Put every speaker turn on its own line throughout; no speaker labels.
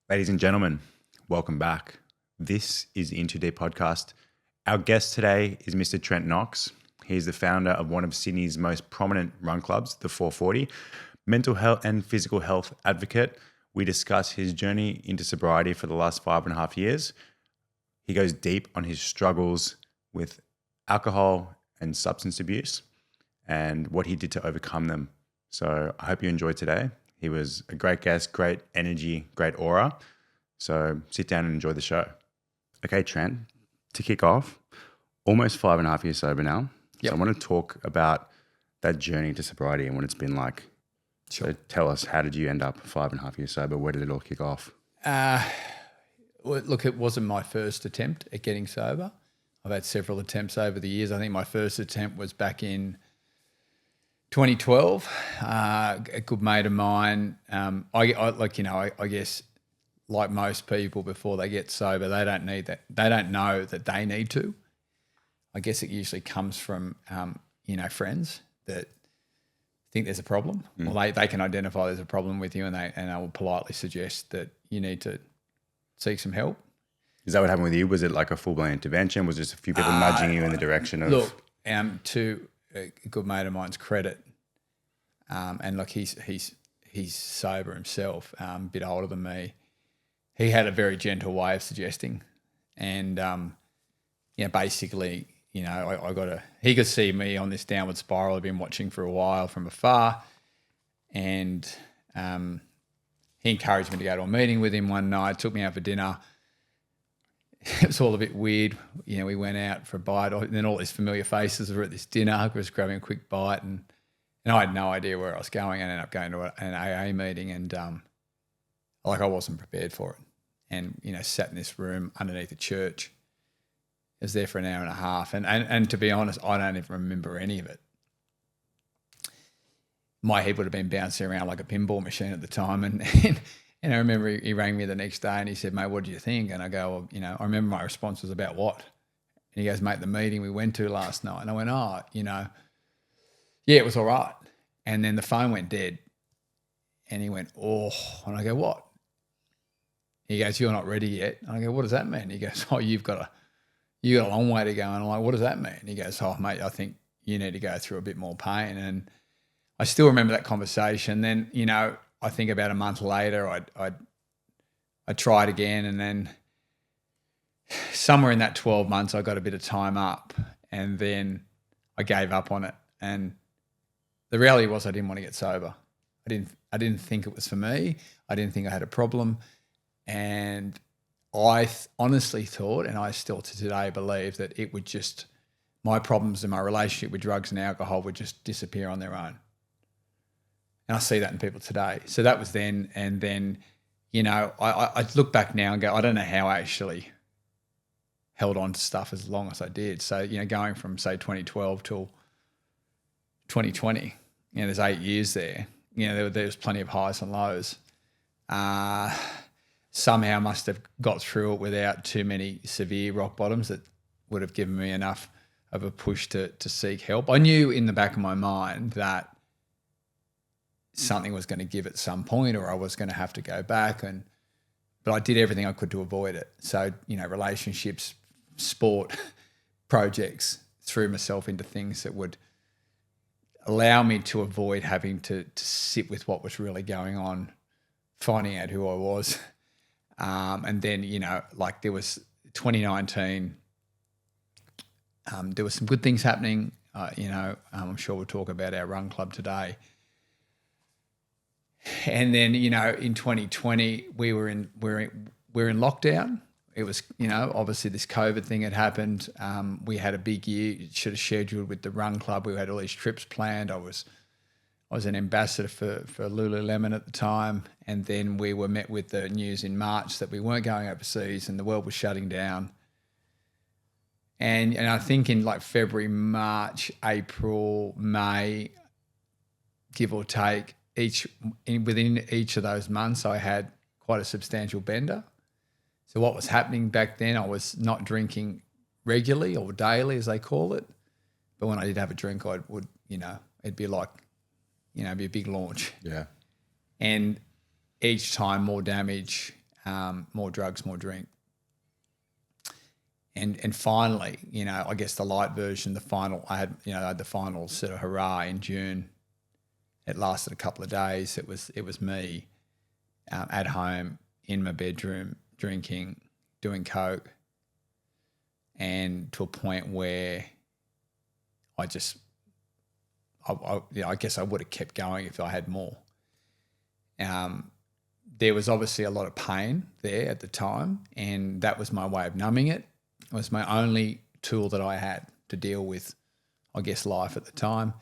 Ladies and gentlemen, welcome back. This is the Into Deep podcast. Our guest today is Mr. Trent Knox. He's the founder of one of Sydney's most prominent run clubs, the 440, mental health and physical health advocate. We discuss his journey into sobriety for the last 5.5 years. He goes deep on his struggles with alcohol and substance abuse and what he did to overcome them. So I hope you enjoyed today. He was a great guest, great energy, great aura. So sit down and enjoy the show. Okay, Trent, to kick off, almost 5.5 years sober now.
Yep.
So I want to talk about that journey to sobriety and what it's been like.
Sure.
So tell us, how did you end up 5.5 years sober? Where did it all kick off?
Well, look, it wasn't my first attempt at getting sober. I've had several attempts over the years. I think my first attempt was back in 2012. A good mate of mine, I guess like most people before they get sober, they don't need that. They don't know that they need to. I guess it usually comes from, friends that think there's a problem, or they can identify there's a problem with you, and they will politely suggest that you need to seek some help.
Is that what happened with you? Was it like a full-blown intervention? Was just a few people nudging you in the direction of...
Look, to a good mate of mine's credit, and look, he's sober himself, a bit older than me. He had a very gentle way of suggesting, and basically, he could see me on this downward spiral I've been watching for a while from afar, and he encouraged me to go to a meeting with him one night, took me out for dinner. It was all a bit weird. We went out for a bite, and then all these familiar faces were at this dinner. I was grabbing a quick bite, and I had no idea where I was going. I ended up going to an AA meeting, and I wasn't prepared for it. And, sat in this room underneath a church. I was there for an hour and a half. And to be honest, I don't even remember any of it. My head would have been bouncing around like a pinball machine at the time. And I remember he rang me the next day and he said, "Mate, what do you think?" And I go, "Well, I remember my response was about what?" And he goes, "Mate, the meeting we went to last night." And I went, yeah, it was all right. And then the phone went dead. And he went, "Oh," and I go, "What?" He goes, "You're not ready yet." And I go, "What does that mean?" He goes, "Oh, you got a long way to go." And I'm like, "What does that mean?" And he goes, "Oh, mate, I think you need to go through a bit more pain." And I still remember that conversation. Then, I think about a month later, I tried again, and then somewhere in that 12 months, I got a bit of time up, and then I gave up on it. And the reality was I didn't want to get sober. I didn't think it was for me. I didn't think I had a problem. And I honestly thought, and I still to today believe, that it would just, my problems in my relationship with drugs and alcohol would just disappear on their own. And I see that in people today. So that was then. And then, I look back now and go, I don't know how I actually held on to stuff as long as I did. So, going from, say, 2012 till 2020, there's 8 years there. There was plenty of highs and lows. Somehow must have got through it without too many severe rock bottoms that would have given me enough of a push to seek help. I knew in the back of my mind that something was going to give at some point, or I was going to have to go back, but I did everything I could to avoid it. So, relationships, sport, projects, threw myself into things that would allow me to avoid having to sit with what was really going on, finding out who I was. And then, there was 2019, there was some good things happening. I'm sure we'll talk about our run club today. And then, in 2020, we were in lockdown. It was, obviously this COVID thing had happened. We had a big year, should have scheduled with the run club. We had all these trips planned. I was an ambassador for Lululemon at the time. And then we were met with the news in March that we weren't going overseas and the world was shutting down. And I think in like February, March, April, May, give or take, within each of those months, I had quite a substantial bender. So what was happening back then, I was not drinking regularly or daily, as they call it. But when I did have a drink, it'd be like, it'd be a big launch.
Yeah.
And each time more damage, more drugs, more drink. And finally, I guess the light version, I had the final sort of hurrah in June. It lasted a couple of days. It was me at home in my bedroom drinking, doing coke, and to a point where I guess I would have kept going if I had more. There was obviously a lot of pain there at the time, and that was my way of numbing it. It was my only tool that I had to deal with, I guess, life at the time.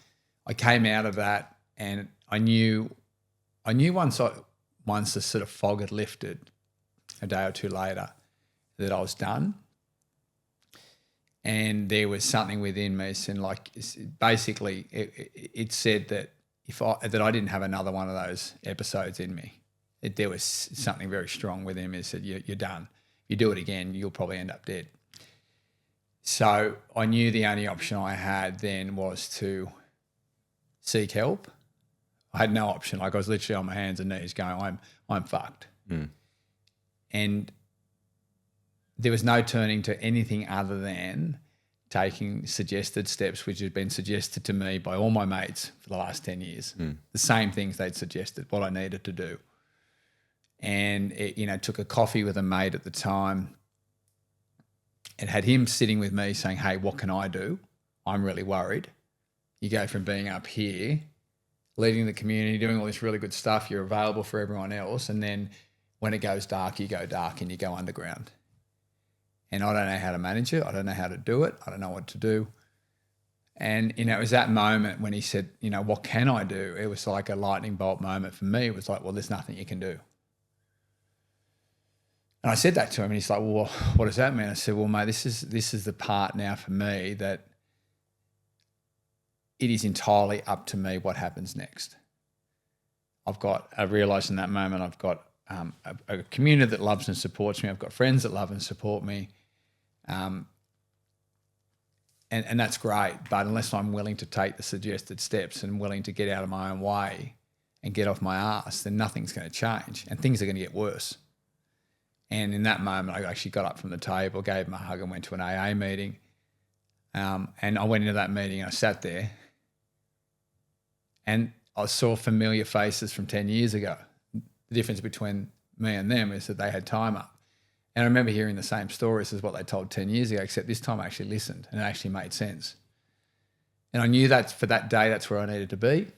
I came out of that, and I knew once the sort of fog had lifted a day or two later that I was done. And there was something within me, and basically it said that that I didn't have another one of those episodes in me. There was something very strong within me that said, you're done. If you do it again, you'll probably end up dead. So I knew the only option I had then was to seek help. I had no option. I was literally on my hands and knees going, I'm fucked. Mm. And there was no turning to anything other than taking suggested steps, which had been suggested to me by all my mates for the last 10 years. Mm. The same things they'd suggested, what I needed to do. And it, took a coffee with a mate at the time and had him sitting with me saying, hey, what can I do? I'm really worried. You go from being up here, leading the community, doing all this really good stuff, you're available for everyone else, and then when it goes dark, you go dark and you go underground. And I don't know how to manage it. I don't know how to do it. I don't know what to do. And, it was that moment when he said, what can I do? It was like a lightning bolt moment for me. It was like, well, there's nothing you can do. And I said that to him, and he's like, well, what does that mean? I said, well, mate, this is the part now for me that it is entirely up to me what happens next. I realised in that moment I've got a community that loves and supports me. I've got friends that love and support me. And that's great. But unless I'm willing to take the suggested steps and willing to get out of my own way and get off my ass, then nothing's going to change and things are going to get worse. And in that moment, I actually got up from the table, gave him a hug and went to an AA meeting. And I went into that meeting and I sat there and I saw familiar faces from 10 years ago. The difference between me and them is that they had time up. And I remember hearing the same stories as what they told 10 years ago, except this time I actually listened and it actually made sense. And I knew that for that day, that's where I needed to be.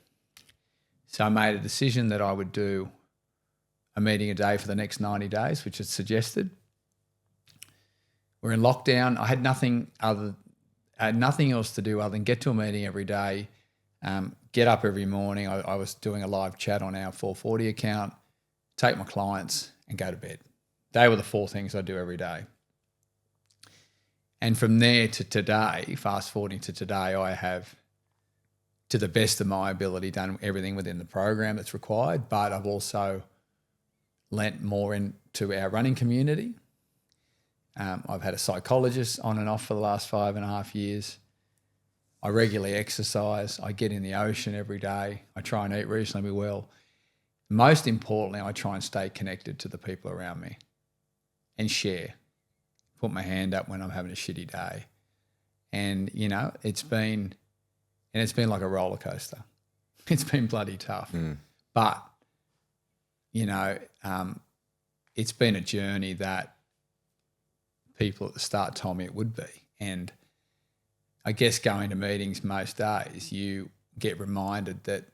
So I made a decision that I would do a meeting a day for the next 90 days, which is suggested. We're in lockdown. I had nothing else to do other than get to a meeting every day, get up every morning. I was doing a live chat on our 440 account, take my clients and go to bed. They were the 4 things I do every day. And from there to today, fast forwarding to today, I have, to the best of my ability, done everything within the program that's required, but I've also lent more into our running community. I've had a psychologist on and off for the last 5.5 years. I regularly exercise. I get in the ocean every day. I try and eat reasonably well. Most importantly, I try and stay connected to the people around me and share. Put my hand up when I'm having a shitty day. And, it's been like a roller coaster. It's been bloody tough. Mm. But, it's been a journey that people at the start told me it would be. And I guess going to meetings most days, you get reminded that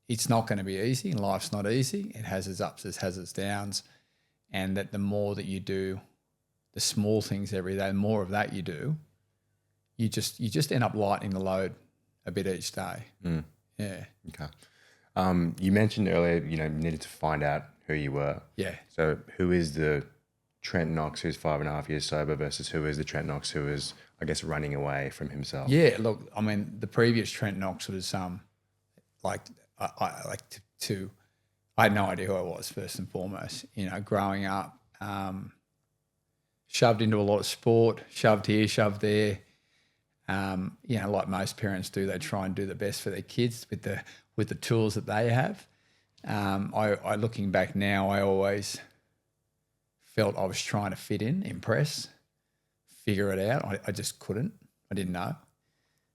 it's not going to be easy and life's not easy. It has its ups, it has its downs. And that the more that you do the small things every day, the more of that you do, you just end up lightening the load a bit each day. Mm. Yeah.
Okay. You mentioned earlier, you needed to find out who you were.
Yeah.
So who is the Trent Knox who's 5.5 years sober versus who is the Trent Knox who is, I guess, running away from himself?
Yeah. Look, I mean, the previous Trent Knox was I had no idea who I was, first and foremost. Growing up, shoved into a lot of sport, shoved here, shoved there. Like most parents do, they try and do the best for their kids with the tools that they have. I looking back now, I always felt I was trying to fit in, impress, figure it out. I just couldn't. I didn't know.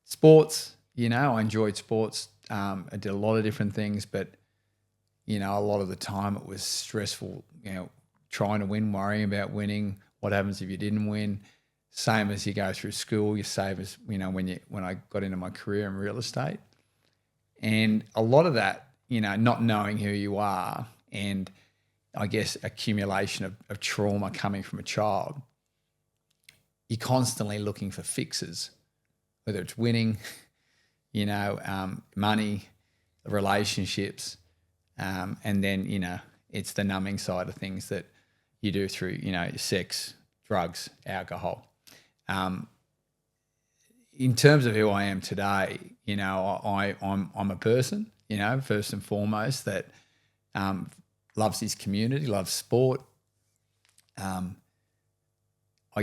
Sports, I enjoyed sports. I did a lot of different things, but, a lot of the time it was stressful, trying to win, worrying about winning. What happens if you didn't win? Same as you go through school, you save as, when I got into my career in real estate. And a lot of that, not knowing who you are and I guess accumulation of trauma coming from a child, you're constantly looking for fixes, whether it's winning, money, relationships, and then, it's the numbing side of things that you do through, sex, drugs, alcohol. In terms of who I am today, I'm a person, first and foremost that loves his community, loves sport, I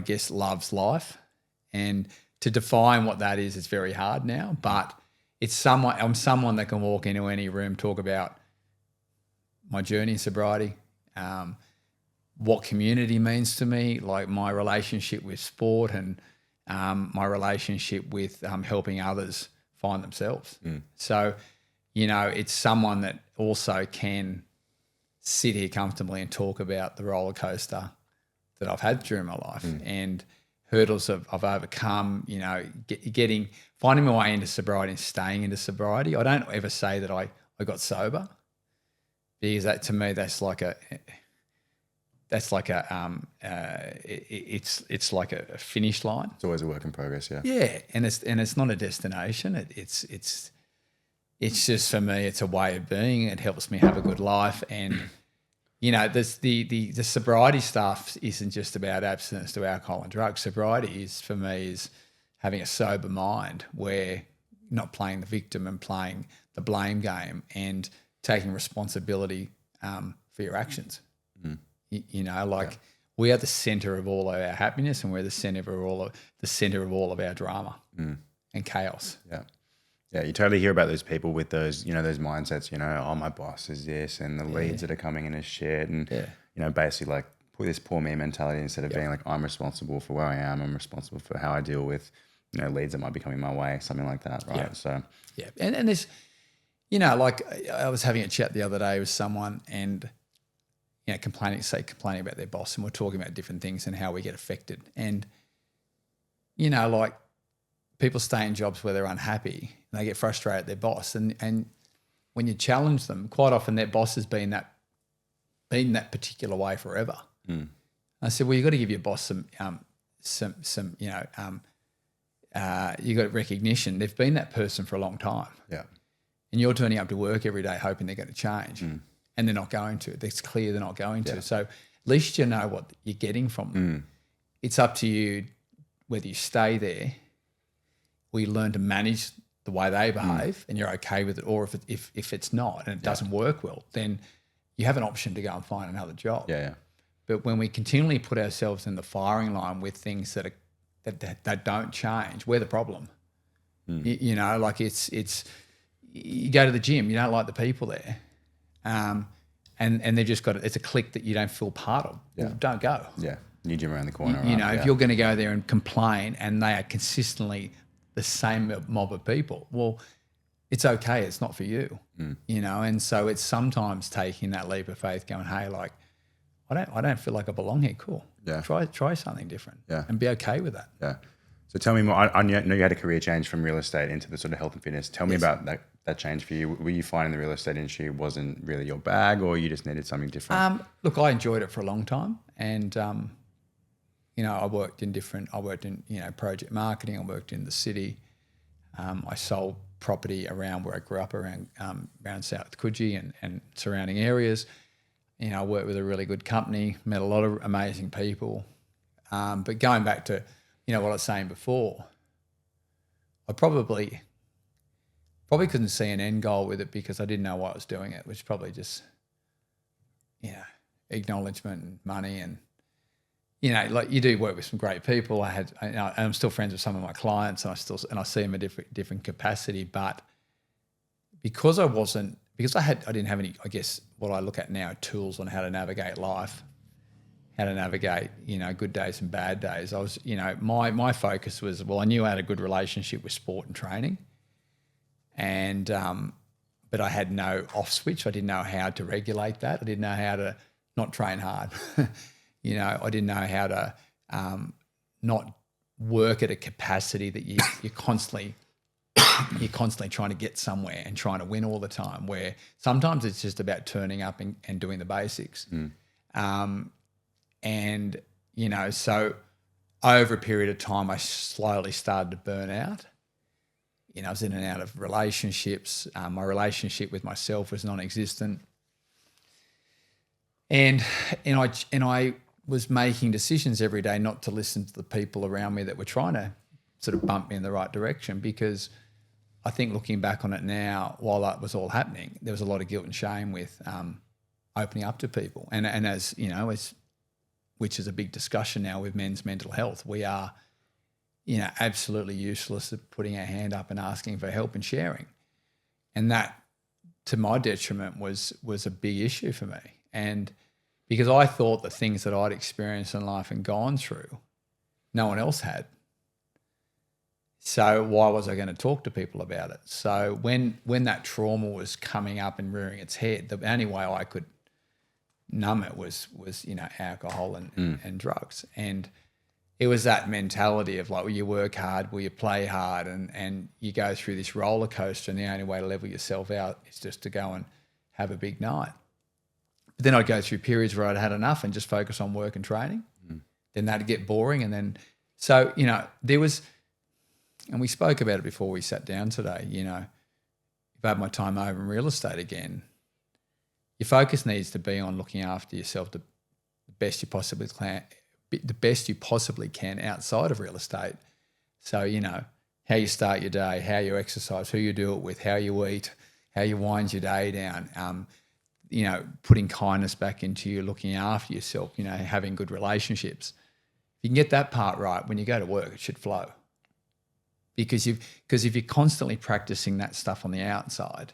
guess loves life. And to define what that is very hard now, but I'm someone that can walk into any room, talk about my journey in sobriety, what community means to me, like my relationship with sport and my relationship with helping others find themselves. So, it's someone that also can sit here comfortably and talk about the roller coaster that I've had during my life and hurdles I've overcome, finding my way into sobriety and staying into sobriety. I don't ever say that I got sober, because that to me it's like a finish line.
It's always a work in progress, yeah.
Yeah, and it's not a destination. It's just, for me, it's a way of being. It helps me have a good life, and the sobriety stuff isn't just about abstinence to alcohol and drugs. Sobriety is, for me, is having a sober mind, where you're not playing the victim and playing the blame game, and taking responsibility for your actions. We are the center of all of our happiness, and we're the center of all of our drama and chaos.
Yeah. Yeah, you totally hear about those people with those, those mindsets, oh, my boss is this, and the leads that are coming in as shit, and, basically like this poor me mentality, instead of being like, I'm responsible for where I am, I'm responsible for how I deal with, leads that might be coming my way, something like that, right?
Yeah.
So,
yeah. And there's, like I was having a chat the other day with someone, and, complaining about their boss, and we're talking about different things and how we get affected. And, like people stay in jobs where they're unhappy and they get frustrated at their boss. And when you challenge them, quite often their boss has been that particular way forever. I said, well, you've got to give your boss you got recognition. They've been that person for a long time.
Yeah.
And you're turning up to work every day hoping they're going to change. And they're not going to. It's clear they're not going to. So at least you know what you're getting from them. It's up to you whether you stay there, or you learn to manage the way they behave and you're okay with it, or if it's not and it doesn't work well, then you have an option to go and find another job.
Yeah.
But when we continually put ourselves in the firing line with things that don't change, we're the problem. Like it's you go to the gym, you don't like the people there. And they've just got it's a clique that you don't feel part of. Well, don't go.
Yeah. New gym around the corner.
If you're going to go there and complain and they are consistently the same mob of people, well, it's okay. It's not for you, and so it's sometimes taking that leap of faith going, hey, like, I don't feel like I belong here. Cool.
Yeah.
Try something different.
Yeah.
And be okay with that.
Yeah. So tell me more. I know you had a career change from real estate into the sort of health and fitness. Tell me about that change for you. Were you finding the real estate industry wasn't really your bag, or you just needed something different?
Look, I enjoyed it for a long time, and I worked in project marketing. I worked in the city. I sold property around where I grew up, around South Coogee and surrounding areas. I worked with a really good company, met a lot of amazing people. But going back to what I was saying before, I probably couldn't see an end goal with it because I didn't know why I was doing it, which probably just, acknowledgement and money and, like you do work with some great people. I'm still friends with some of my clients and I see them in a different capacity, but because I didn't have any, I guess what I look at now, tools on how to navigate life, how to navigate, good days and bad days. I was, my focus was, I knew I had a good relationship with sport and training, and but I had no off switch. I didn't know how to regulate that. I didn't know how to not train hard. I didn't know how to not work at a capacity that you're constantly trying to get somewhere and trying to win all the time, where sometimes it's just about turning up and doing the basics. And, so over a period of time, I slowly started to burn out. I was in and out of relationships. My relationship with myself was non-existent. And I was making decisions every day not to listen to the people around me that were trying to sort of bump me in the right direction, because I think looking back on it now, while that was all happening, there was a lot of guilt and shame with opening up to people. And as which is a big discussion now with men's mental health, we are, absolutely useless at putting our hand up and asking for help and sharing. And that, to my detriment, was a big issue for me. And because I thought the things that I'd experienced in life and gone through, no one else had. So why was I going to talk to people about it? So when that trauma was coming up and rearing its head, the only way I could numb it was alcohol and drugs. And it was that mentality of like, well, you work hard, well, you play hard, and you go through this roller coaster, and the only way to level yourself out is just to go and have a big night. But then I'd go through periods where I'd had enough and just focus on work and training. Then that'd get boring. And then, so, there was, and we spoke about it before we sat down today, if I had my time over in real estate again, your focus needs to be on looking after yourself the best you possibly can outside of real estate. So, how you start your day, how you exercise, who you do it with, how you eat, how you wind your day down, putting kindness back into you, looking after yourself, having good relationships. If you can get that part right, when you go to work, it should flow. Because if you're constantly practicing that stuff on the outside,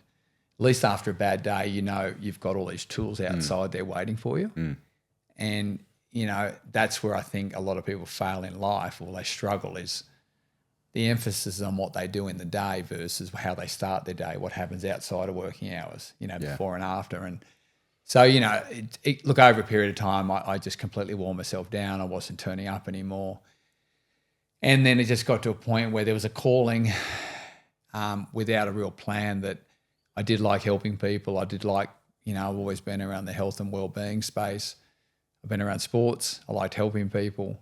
at least after a bad day, you've got all these tools outside there waiting for you. And, that's where I think a lot of people fail in life, or they struggle, is the emphasis on what they do in the day versus how they start their day, what happens outside of working hours, before and after. And so, look, over a period of time, I just completely wore myself down. I wasn't turning up anymore. And then it just got to a point where there was a calling without a real plan, that I did like helping people. I did like, I've always been around the health and wellbeing space. I've been around sports. I liked helping people.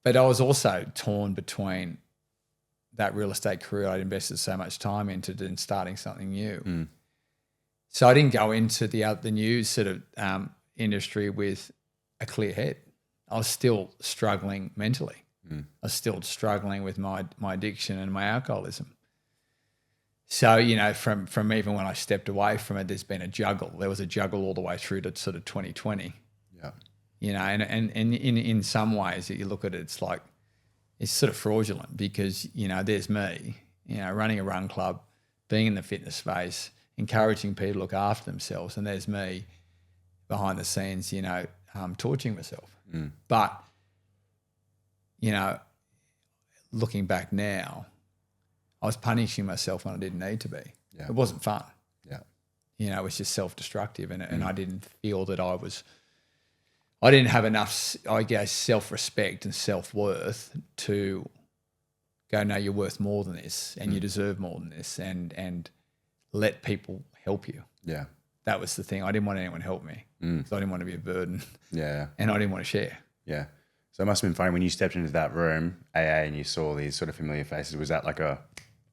But I was also torn between that real estate career I'd invested so much time into and starting something new. So I didn't go into the new sort of industry with a clear head. I was still struggling mentally. I was still struggling with my addiction and my alcoholism. So, from even when I stepped away from it, there's been a juggle. There was a juggle all the way through to sort of 2020. Yeah. And in some ways that you look at it, it's like, it's sort of fraudulent, because, there's me, running a run club, being in the fitness space, encouraging people to look after themselves. And there's me behind the scenes, torturing myself. But, looking back now, I was punishing myself when I didn't need to be. Yeah. It wasn't fun. Yeah. It was just self-destructive, and I didn't feel that I didn't have enough, I guess, self-respect and self-worth to go, no, you're worth more than this, and you deserve more than this, and let people help you. Yeah. That was the thing. I didn't want anyone to help me, because I didn't want to be a burden. Yeah. And I didn't want to share. Yeah.
So it must have been funny when you stepped into that room, AA, and you saw these sort of familiar faces. Was that like a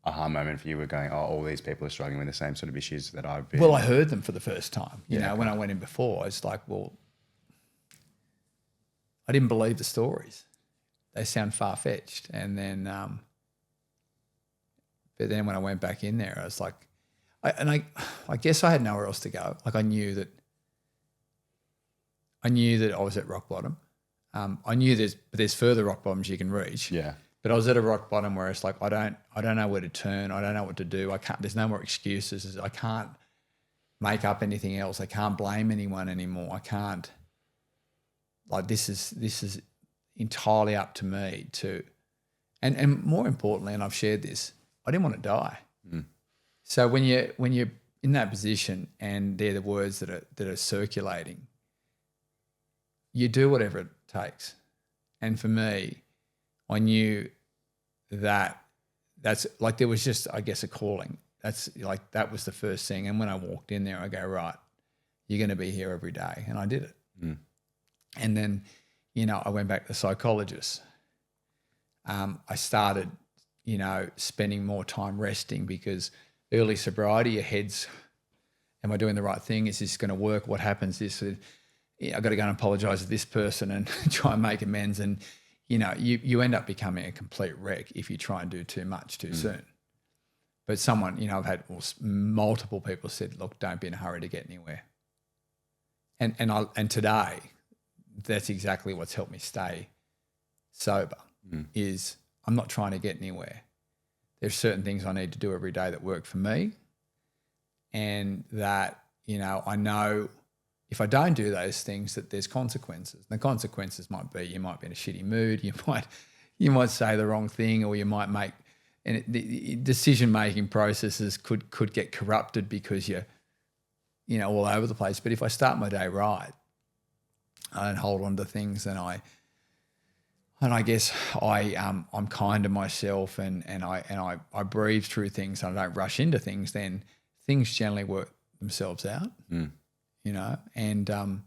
aha moment for you? We're going, oh, all these people are struggling with the same sort of issues that I've been.
Well, I heard them for the first time. When I went in before, it's like, well, I didn't believe the stories. They sound far-fetched. And then, but then when I went back in there, I was like, I guess I had nowhere else to go. Like I knew that I was at rock bottom. I knew there's further rock bottoms you can reach. Yeah. But I was at a rock bottom where it's like, I don't know where to turn. I don't know what to do. There's no more excuses. I can't make up anything else. I can't blame anyone anymore. I can't like this is entirely up to me to, and more importantly, and I've shared this, I didn't want to die. So when you're in that position and they're the words that are circulating, you do whatever it takes. And for me, I knew that's like, there was just, I guess, a calling. That's like, that was the first thing. And when I walked in there, I go, right, you're going to be here every day. And I did it. And then, I went back to the psychologist. I started, spending more time resting, because early sobriety, your head's, am I doing the right thing? Is this going to work? What happens? I've got to go and apologise to this person and try and make amends. And, you end up becoming a complete wreck if you try and do too much too soon. But someone, I've had multiple people said, look, don't be in a hurry to get anywhere. And today, that's exactly what's helped me stay sober, is I'm not trying to get anywhere. There's certain things I need to do every day that work for me, and that, I know if I don't do those things that there's consequences. And the consequences might be you might be in a shitty mood, you might say the wrong thing, or you might make, and the decision-making processes could get corrupted because you're, all over the place. But if I start my day right, I don't hold on to things, and I guess I'm kind to myself, and I breathe through things, and I don't rush into things, then things generally work themselves out, and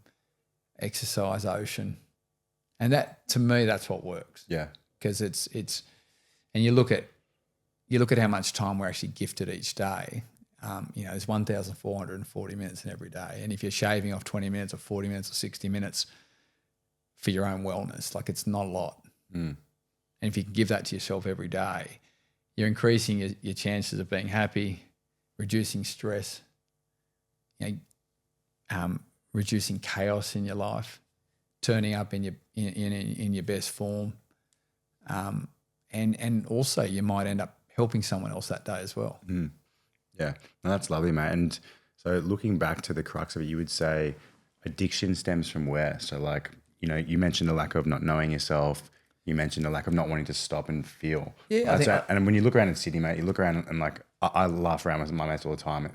exercise, ocean. And that, to me, that's what works. Yeah. Because it's and you look at how much time we're actually gifted each day. There's 1,440 minutes in every day. And if you're shaving off 20 minutes or 40 minutes or 60 minutes for your own wellness, like, it's not a lot. And if you can give that to yourself every day, you're increasing your chances of being happy, reducing stress, reducing chaos in your life, turning up in your best form. And also you might end up helping someone else that day as well.
Yeah, no, that's lovely, mate. And so looking back to the crux of it, you would say addiction stems from where? So like, you mentioned the lack of not knowing yourself. You mentioned the lack of not wanting to stop and feel.
Yeah.
Right? And when you look around in Sydney, mate, you look around and like, I laugh around with my mates all the time.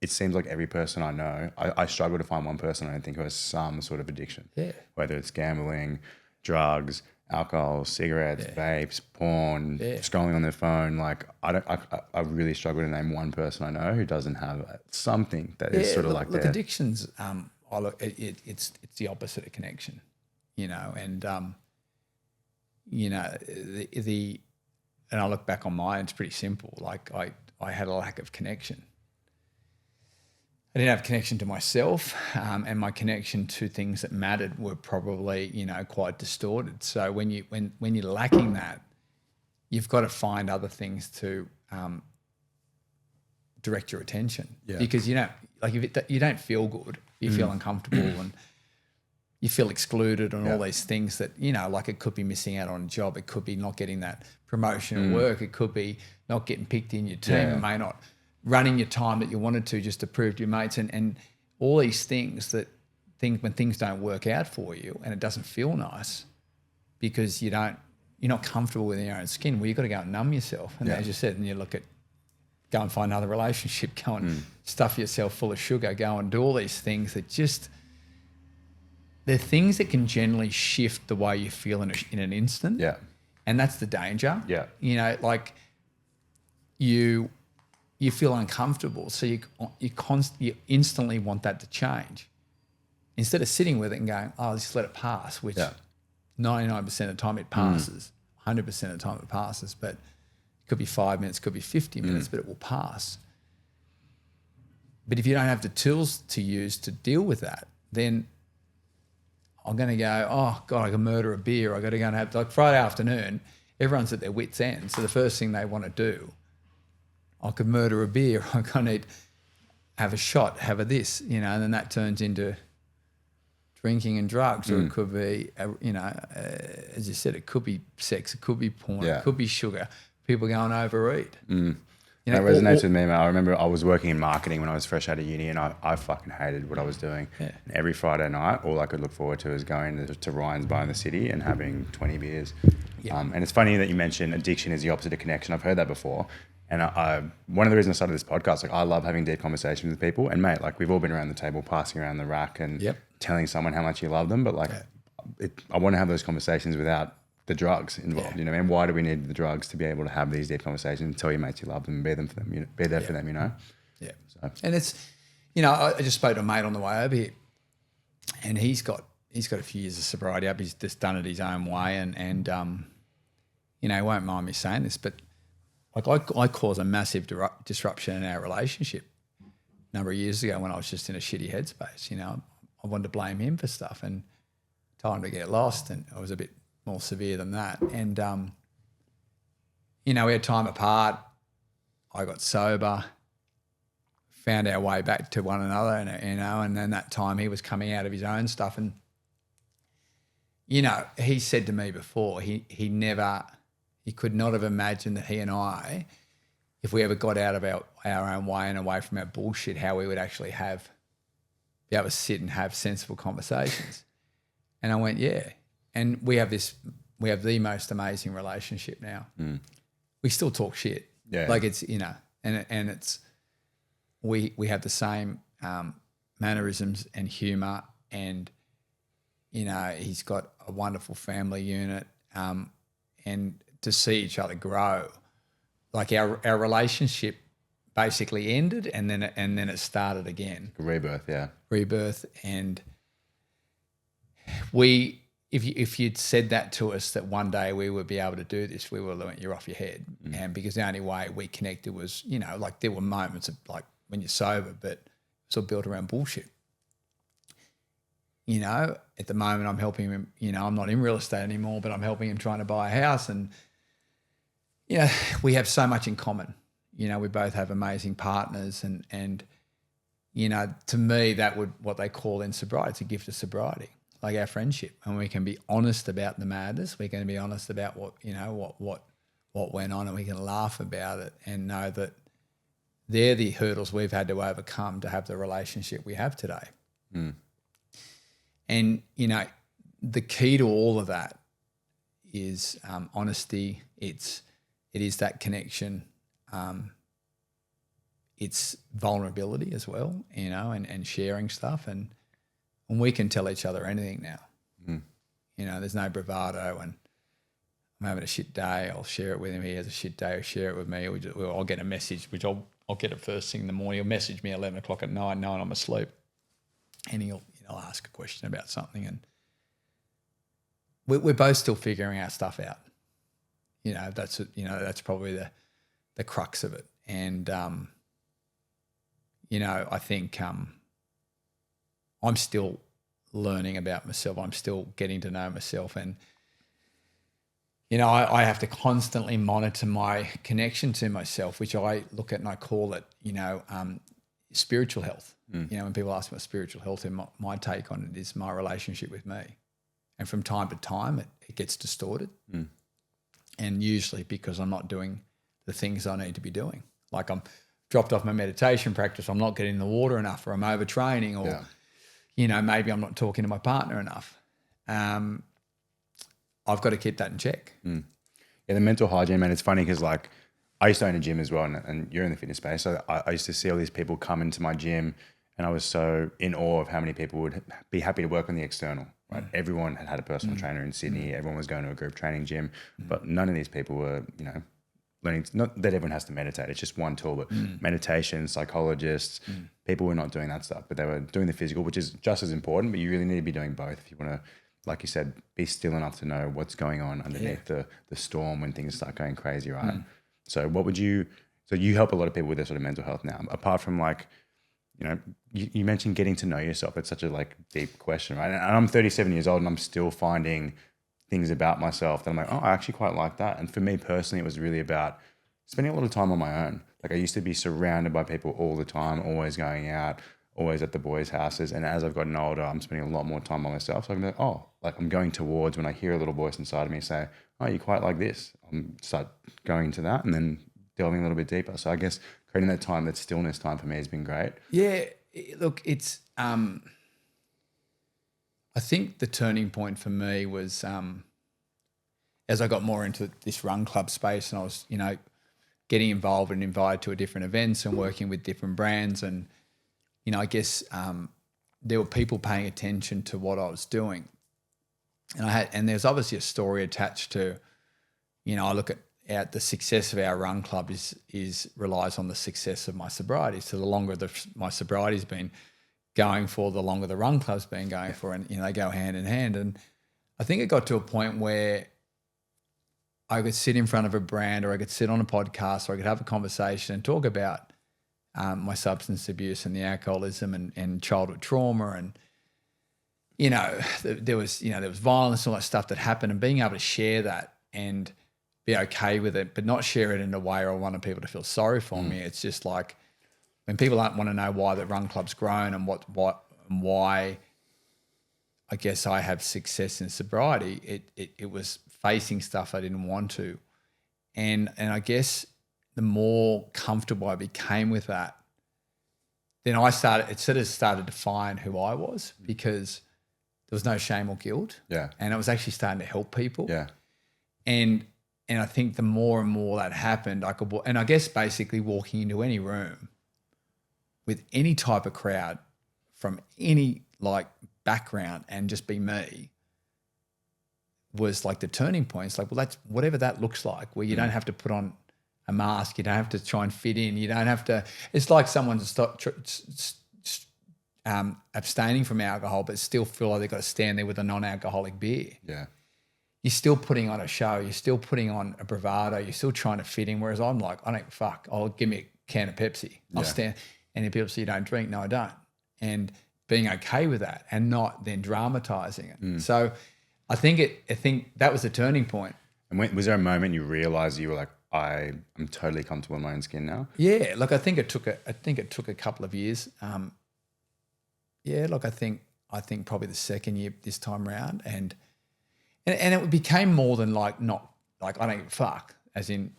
It seems like every person I know, I struggle to find one person I don't think who has some sort of addiction.
Yeah.
Whether it's gambling, drugs, alcohol, cigarettes, vapes, porn, scrolling on their phone. Like, I really struggle to name one person I know who doesn't have something that is sort of like that.
Addictions, it's the opposite of connection, and and I look back on mine, it's pretty simple. Like, I had a lack of connection. I didn't have connection to myself, and my connection to things that mattered were probably, quite distorted. So when you're lacking that, you've got to find other things to direct your attention. Yeah. Because if you don't feel good, you feel uncomfortable, and you feel excluded, and all these things that, like, it could be missing out on a job, it could be not getting that promotion at work, it could be not getting picked in your team, it may not running your time that you wanted to just to prove to your mates, and all these things when things don't work out for you and it doesn't feel nice because you're not comfortable with your own skin, well, you've got to go and numb yourself. And as you said, and you look at, go and find another relationship, go and stuff yourself full of sugar, go and do all these things that just, they're things that can generally shift the way you feel in an instant. Yeah. And that's the danger. Yeah. Like, you feel uncomfortable, so you instantly want that to change, instead of sitting with it and going, oh, just let it pass, which 99% of the time it passes, 100% of the time it passes, but it could be 5 minutes, could be 50 minutes, but it will pass. But if you don't have the tools to use to deal with that, then I'm going to go, oh, God, I can murder a beer. I got to go and have, like, Friday afternoon, everyone's at their wit's end, so the first thing they want to do, I could murder a beer, I can have a shot, have a this, and then that turns into drinking and drugs, or it could be, as you said, it could be sex, it could be porn, it could be sugar, people go and overeat. You know,
That resonates with me, man. I remember I was working in marketing when I was fresh out of uni, and I fucking hated what I was doing.
Yeah.
And every Friday night, all I could look forward to is going to Ryan's Bar in the city and having 20 beers.
Yeah.
And it's funny that you mentioned addiction is the opposite of connection. I've heard that before. And one of the reasons I started this podcast, like I love having deep conversations with people. And mate, like we've all been around the table, passing around the rack and telling someone how much you love them. But like, I want to have those conversations without the drugs involved. You know, and why do we need the drugs to be able to have these deep conversations and tell your mates you love them and be them for them, you know, be there for them, you know?
Yeah.
So.
And it's, you know, I just spoke to a mate on the way over here, and he's got a few years of sobriety up. He's just done it his own way, and you know, he won't mind me saying this, but like I caused a massive disruption in our relationship a number of years ago when I was just in a shitty headspace. You know, I wanted to blame him for stuff and told him to get lost, and I was a bit more severe than that. And, you know, we had time apart. I got sober, found our way back to one another, and you know, and then that time he was coming out of his own stuff. And, you know, he said to me before, he could not have imagined that he and I, if we ever got out of our own way and away from our bullshit, how we would actually be able to sit and have sensible conversations. And I went, yeah. And we have the most amazing relationship now. We still talk shit. Yeah. Like it's, you know, and it's, we have the same mannerisms and humor, and, you know, he's got a wonderful family unit, and to see each other grow, like our relationship basically ended and then it started again.
Rebirth, yeah.
Rebirth. And if you'd said that to us that one day we would be able to do this, we would have went, you're off your head. And because the only way we connected was, you know, like there were moments of like when you're sober, but it's all built around bullshit. You know, at the moment I'm helping him, you know, I'm not in real estate anymore, but I'm helping him trying to buy a house, and, you know, we have so much in common. You know, we both have amazing partners, and you know, to me that would what they call in sobriety, it's a gift of sobriety. Like our friendship, and we can be honest about the madness. We can be honest about what, you know, what went on, and we can laugh about it and know that they're the hurdles we've had to overcome to have the relationship we have today. And, you know, the key to all of that is honesty. It is that connection. It's vulnerability as well, you know, and sharing stuff, and we can tell each other anything now. You know, there's no bravado, and I'm having a shit day, I'll share it with him. He has a shit day, I'll share it with me. I'll get a message, which I'll get it first thing in the morning. He'll message me 11 o'clock at night knowing I'm asleep, and he'll ask a question about something, and we're both still figuring our stuff out. You know, that's probably the crux of it. And, you know, I think I'm still learning about myself. I'm still getting to know myself. And, you know, I have to constantly monitor my connection to myself, which I look at and I call it, you know, spiritual health. You know, when people ask me about spiritual health, and my take on it is my relationship with me. And from time to time, it gets distorted. And usually because I'm not doing the things I need to be doing. Like I'm dropped off my meditation practice, I'm not getting in the water enough, or I'm overtraining, or, you know, maybe I'm not talking to my partner enough. I've got to keep that in check.
Yeah, the mental hygiene, man, it's funny because like I used to own a gym as well, and you're in the fitness space. So I used to see all these people come into my gym, and I was so in awe of how many people would be happy to work on the external. Right? Everyone had a personal trainer in Sydney. Everyone was going to a group training gym, but none of these people were, you know, learning. Not that everyone has to meditate; it's just one tool. But meditation, psychologists, people were not doing that stuff, but they were doing the physical, which is just as important. But you really need to be doing both if you want to, like you said, be still enough to know what's going on underneath the storm when things start going crazy, right? So you help a lot of people with their sort of mental health now, apart from like, you know, you mentioned getting to know yourself. It's such a like deep question, right? And I'm 37 years old and I'm still finding things about myself that I'm like, oh, I actually quite like that. And for me personally, it was really about spending a lot of time on my own. Like I used to be surrounded by people all the time, always going out, always at the boys' houses. And as I've gotten older, I'm spending a lot more time by myself. So I'm like, oh, like I'm going towards when I hear a little voice inside of me say, oh, you quite like this. I'm start going to that and then delving a little bit deeper. So I guess creating that time, that stillness time for me has been great.
Yeah, look, it's I think the turning point for me was as I got more into this run club space, and I was, getting involved and invited to different events and working with different brands, and I guess there were people paying attention to what I was doing, and there's obviously a story attached to, I look at the success of our run club is relies on the success of my sobriety. So the longer my sobriety's been going for, the longer the run club's been going for, and they go hand in hand. And I think it got to a point where I could sit in front of a brand, or I could sit on a podcast, or I could have a conversation and talk about my substance abuse and the alcoholism and childhood trauma, and there was violence and all that stuff that happened, and being able to share that and be okay with it, but not share it in a way where I wanted people to feel sorry for me. It's just like when people don't want to know why the run club's grown and why I guess I have success in sobriety, it was facing stuff I didn't want to. And I guess the more comfortable I became with that, then it sort of started to define who I was, because there was no shame or guilt.
Yeah.
And it was actually starting to help people.
Yeah.
And I think the more and more that happened, and I guess basically walking into any room with any type of crowd from any background and just be me was like the turning point. It's like, well, that's whatever that looks like, where you don't have to put on a mask, you don't have to try and fit in, you don't have to. It's like someone to stop abstaining from alcohol, but still feel like they've got to stand there with a non-alcoholic beer.
Yeah.
You're still putting on a show, you're still putting on a bravado, you're still trying to fit in. Whereas I'm like, I don't fuck, I'll give me a can of Pepsi. I'll stand. And if people say you don't drink, no, I don't. And being okay with that and not then dramatizing it. So I think that was the turning point.
And was there a moment you realized you were like, I'm totally comfortable in my own skin now?
Yeah, look, I think it took a couple of years. I think probably the second year this time round, and it became more than not I don't give a fuck, as in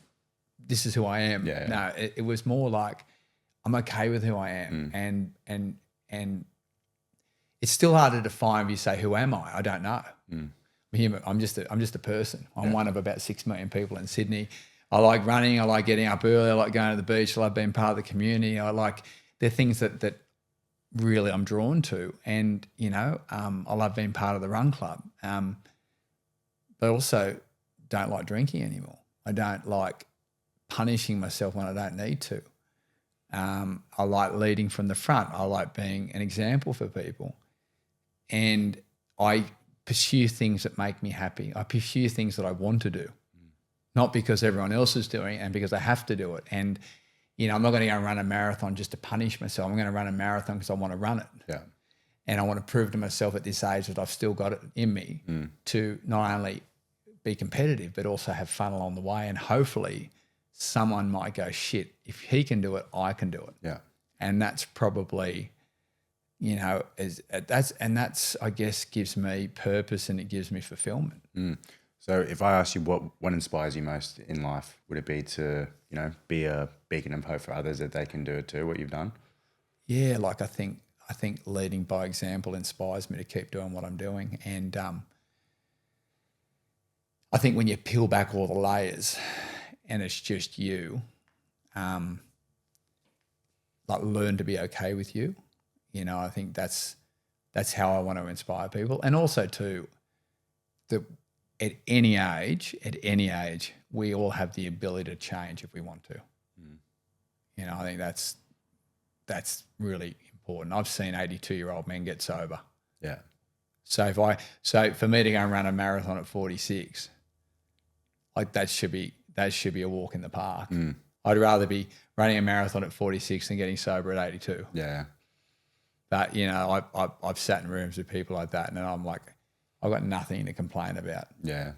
this is who I am.
Yeah.
No, it was more like I'm okay with who I am, and it's still hard to define if you say who am I? I don't know. I'm human. I'm just a person. I'm one of about 6 million people in Sydney. I like running. I like getting up early. I like going to the beach. I like being part of the community. They're things that really I'm drawn to, and I love being part of the run club. But also don't like drinking anymore. I don't like punishing myself when I don't need to. I like leading from the front. I like being an example for people. And I pursue things that make me happy. I pursue things that I want to do, not because everyone else is doing it and because I have to do it. And, I'm not going to go and run a marathon just to punish myself. I'm going to run a marathon because I want to run it.
Yeah.
And I want to prove to myself at this age that I've still got it in me to not only be competitive, but also have fun along the way. And hopefully someone might go, shit, if he can do it, I can do it.
Yeah.
And that's probably, that's I guess gives me purpose, and it gives me fulfillment.
So if I ask you what inspires you most in life, would it be to, be a beacon of hope for others that they can do it too, what you've done?
Yeah, I think leading by example inspires me to keep doing what I'm doing. And I think when you peel back all the layers and it's just you, learn to be okay with you. I think that's how I want to inspire people. And also too, at any age, we all have the ability to change if we want to. I think that's really important. I've seen 82-year-old men get sober.
Yeah.
So for me to go and run a marathon at 46, that should be a walk in the park. I'd rather be running a marathon at 46 than getting sober at 82.
Yeah.
But I've sat in rooms with people like that, and I'm like, I've got nothing to complain about.
Yeah.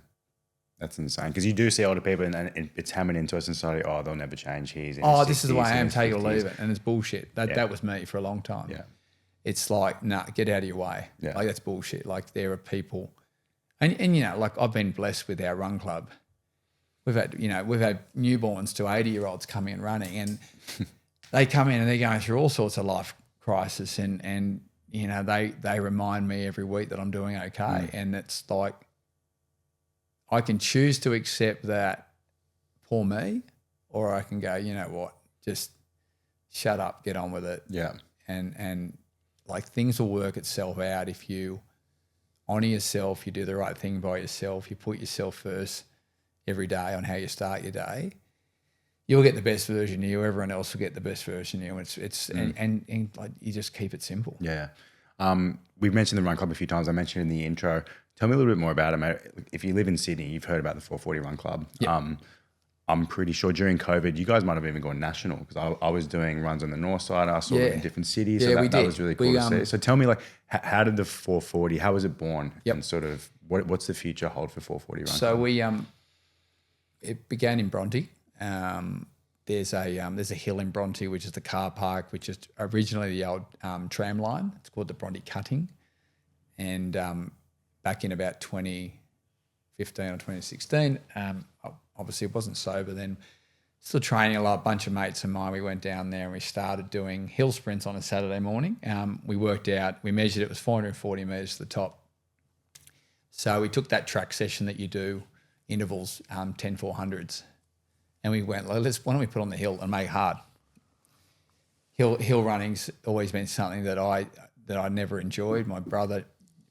That's insane. Because you do see older people and it's hammered into us in society, they'll never change. He's in his
this is the way
60s,
I am,
his
take it or
50s.
leave it. And it's bullshit. That was me for a long time.
Yeah.
It's like, get out of your way.
Yeah.
That's bullshit. There are people, and I've been blessed with our run club. we've had newborns to 80-year-olds coming and running, and they come in and they're going through all sorts of life crisis, and they remind me every week that I'm doing okay, and it's like I can choose to accept that, poor me, or I can go, you know what, just shut up, get on with it, and like things will work itself out if you honour yourself, you do the right thing by yourself, you put yourself first every day on how you start your day. You'll get the best version of you. Everyone else will get the best version of you. And like you just keep it simple.
Yeah. We've mentioned the Run Club a few times. I mentioned in the intro. Tell me a little bit more about it, mate. If you live in Sydney, you've heard about the 440 Run Club. Yep. I'm pretty sure during COVID, you guys might have even gone national, because I was doing runs on the north side. I saw it in different cities.
Yeah,
so that was really cool to see. So tell me, like, how did the 440, how was it born?
Yep.
And sort of what's the future hold for 440 Run
So
Club?
It began in Bronte. There's a hill in Bronte, which is the car park, which is originally the old tram line. It's called the Bronte Cutting. And back in about 2015 or 2016, obviously it wasn't sober then, still training a bunch of mates of mine. We went down there and we started doing hill sprints on a Saturday morning. We measured it was 440 metres to the top. So we took that track session that you do, intervals, 10 400s. And we went, why don't we put on the hill and make it hard? Hill running's always been something that I never enjoyed. My brother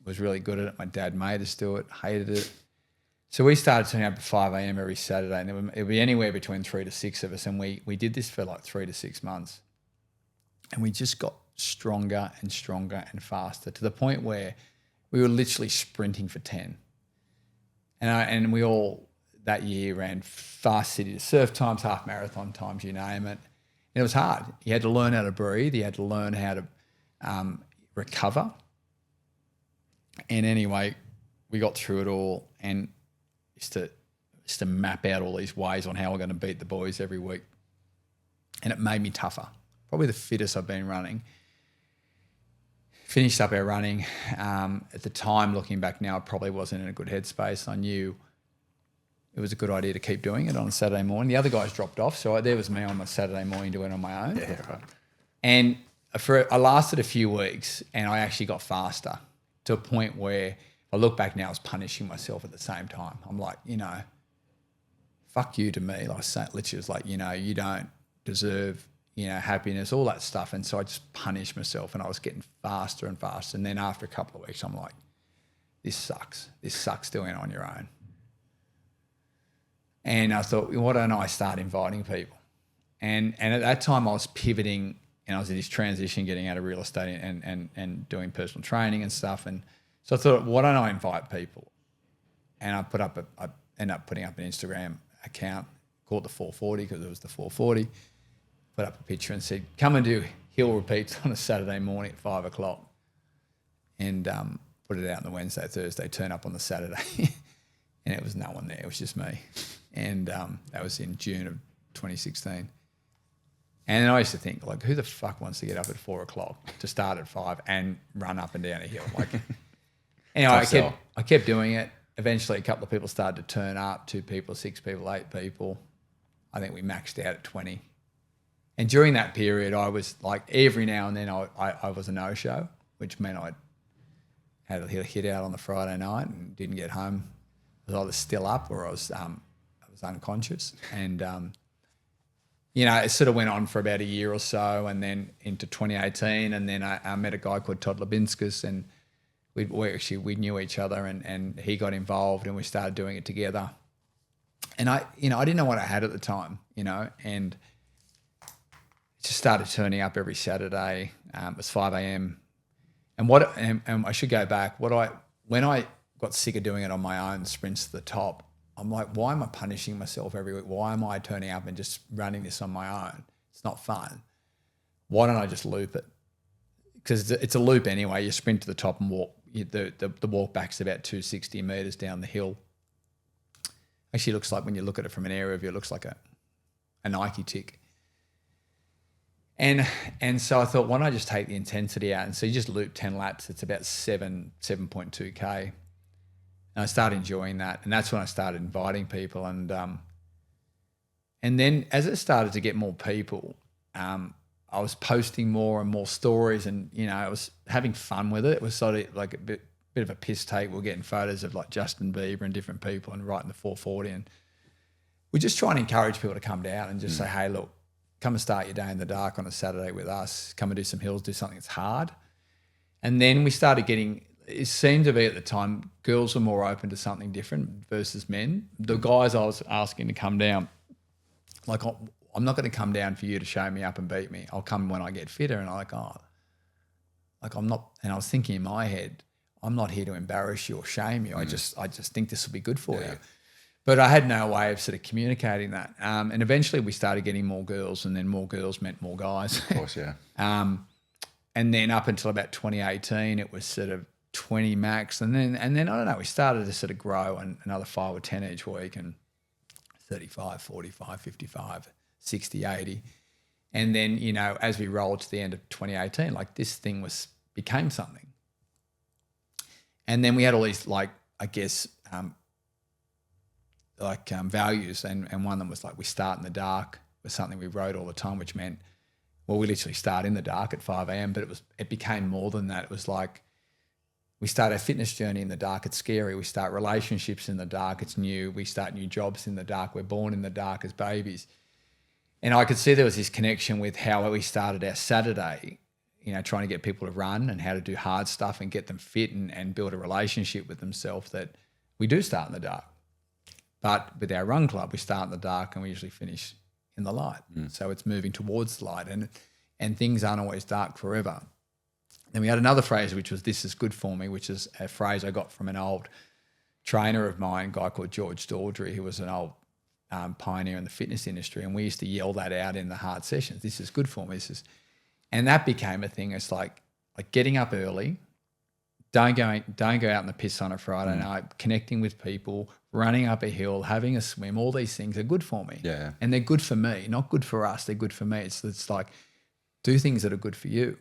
was really good at it. My dad made us do it, hated it. So we started turning up at 5 a.m. every Saturday, and it would be anywhere between 3 to 6 of us. And we did this for like 3 to 6 months. And we just got stronger and stronger and faster, to the point where we were literally sprinting for 10. And we all that year ran fast city to surf times, half marathon times, you name it. And it was hard. You had to learn how to breathe. You had to learn how to recover. And anyway, we got through it all, and just to map out all these ways on how we're going to beat the boys every week. And it made me tougher. Probably the fittest I've been running. Finished up our running. At the time, looking back now, I probably wasn't in a good headspace. I knew it was a good idea to keep doing it on a Saturday morning. The other guys dropped off, so there was me on my Saturday morning doing it on my own.
Yeah, right.
And I lasted a few weeks, and I actually got faster, to a point where if I look back now, I was punishing myself at the same time. I'm like, fuck you to me. Like, literally, it's like, you don't deserve, happiness, all that stuff. And so I just punished myself, and I was getting faster and faster. And then after a couple of weeks, I'm like, this sucks. This sucks doing it on your own. And I thought, why don't I start inviting people? And at that time I was pivoting, and I was in this transition, getting out of real estate and doing personal training and stuff. And so I thought, why don't I invite people? And I ended up putting up an Instagram account called the 440, because it was the 440. Put up a picture and said, come and do hill repeats on a Saturday morning at 5 o'clock. And put it out on the Wednesday, Thursday, turn up on the Saturday. And it was no one there. It was just me. And that was in June of 2016. And I used to think, like, who the fuck wants to get up at 4 o'clock to start at 5 and run up and down a hill? Like, anyway, I kept doing it. Eventually, a couple of people started to turn up, 2 people, 6 people, 8 people. I think we maxed out at 20. And during that period, I was like, every now and then I was a no-show, which meant I had a hit out on the Friday night and didn't get home. I was either still up or I was unconscious. And, it sort of went on for about a year or so, and then into 2018. And then I met a guy called Todd Labinskas, and we knew each other, and he got involved, and we started doing it together. And I didn't know what I had at the time, and just started turning up every Saturday. It was 5 a.m. And I should go back. When I got sick of doing it on my own, sprints to the top, I'm like, why am I punishing myself every week? Why am I turning up and just running this on my own? It's not fun. Why don't I just loop it? Because it's a loop anyway. You sprint to the top and walk. The walk back's about 260 metres down the hill. Actually, looks like, when you look at it from an aerial view, it looks like a Nike tick. And so I thought, why don't I just take the intensity out? And so you just loop 10 laps. It's about 7.2K. And I started enjoying that. And that's when I started inviting people. And And then as it started to get more people, I was posting more and more stories, and I was having fun with it. It was sort of like a bit of a piss take. We're getting photos of like Justin Bieber and different people and writing the 440, and we're just trying to encourage people to come down and just say, hey, look, come and start your day in the dark on a Saturday with us. Come and do some hills, do something that's hard. And then we started getting, it seemed to be at the time, girls were more open to something different versus men. The guys I was asking to come down, like, I'm not going to come down for you to show me up and beat me. I'll come when I get fitter. And I'm like, I'm not. And I was thinking in my head, I'm not here to embarrass you or shame you. I just think this will be good for you. But I had no way of sort of communicating that. And eventually we started getting more girls, and then more girls meant more guys.
Of course, yeah.
And then up until about 2018, it was sort of 20 max. And then I don't know, we started to sort of grow, and another 5 or 10 each week, and 35, 45, 55, 60, 80. And then, as we rolled to the end of 2018, like this thing became something. And then we had all these, like, I guess, values, and one of them was like, we start in the dark, was something we wrote all the time, which meant, well, we literally start in the dark at 5 a.m, but it became more than that. It was like, we start our fitness journey in the dark, it's scary. We start relationships in the dark, it's new. We start new jobs in the dark, we're born in the dark as babies. And I could see there was this connection with how we started our Saturday, trying to get people to run and how to do hard stuff and get them fit and build a relationship with themselves, that we do start in the dark. But with our run club, we start in the dark and we usually finish in the light. So it's moving towards the light, and things aren't always dark forever. Then we had another phrase, which was, this is good for me, which is a phrase I got from an old trainer of mine, a guy called George Dawdry, who was an old pioneer in the fitness industry. And we used to yell that out in the hard sessions. This is good for me. And that became a thing. It's like getting up early, don't go out in the piss on a Friday night, connecting with people, running up a hill, having a swim. All these things are good for me.
Yeah.
And they're good for me, not good for us. They're good for me. It's like, do things that are good for you.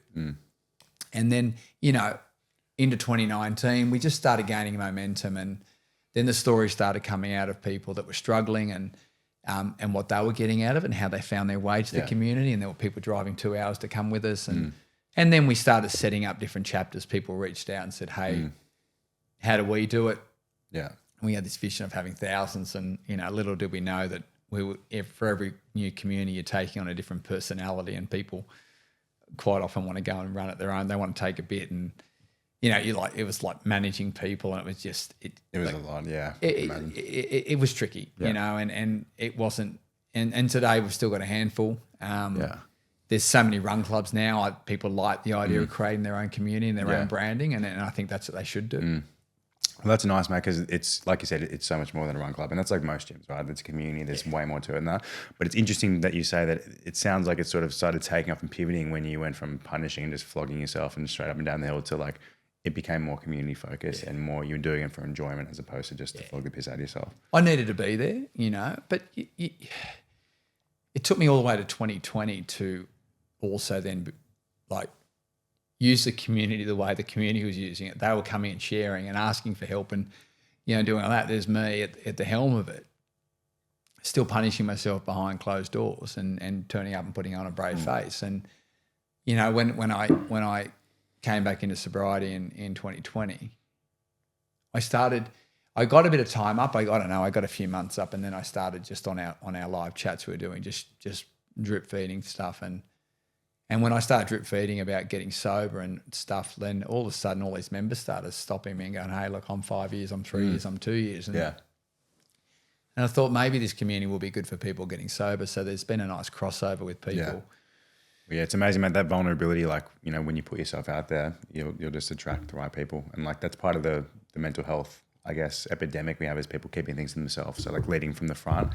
And then, into 2019, we just started gaining momentum, and then the stories started coming out of people that were struggling and what they were getting out of it, and how they found their way to the community. And there were people driving 2 hours to come with us. And then we started setting up different chapters. People reached out and said, hey, how do we do it?
Yeah.
And we had this vision of having thousands, and, little did we know that for every new community, you're taking on a different personality, and people quite often want to go and run it their own. They want to take a bit, and it was like managing people, and it was just it
was
like,
a lot, yeah.
It was tricky, and it wasn't. And today we've still got a handful. There's so many run clubs now. People like the idea of creating their own community and their own branding, and I think that's what they should do.
Well, that's nice, mate, because it's, like you said, it's so much more than a run club. And that's like most gyms, right? It's a community. There's way more to it than that. But it's interesting that you say that it sounds like it sort of started taking off and pivoting when you went from punishing and just flogging yourself and straight up and down the hill to, like, it became more community focused and more you were doing it for enjoyment as opposed to just to flog the piss out of yourself.
I needed to be there, but it took me all the way to 2020 to also then, like, use the community the way the community was using it. They were coming and sharing and asking for help and, doing all that. There's me at the helm of it, still punishing myself behind closed doors and turning up and putting on a brave face. And, when I came back into sobriety in 2020, I got a bit of time up. I got a few months up, and then I started just on our live chats we were doing, just drip feeding stuff. And when I started drip feeding about getting sober and stuff, then all of a sudden all these members started stopping me and going, hey, look, I'm 5 years, I'm 3 years, I'm 2 years. And I thought maybe this community will be good for people getting sober. So there's been a nice crossover with people.
Yeah, it's amazing, man, that vulnerability, like, when you put yourself out there, you'll just attract the right people. And, like, that's part of the mental health, I guess, epidemic we have, is people keeping things to themselves. So, like, leading from the front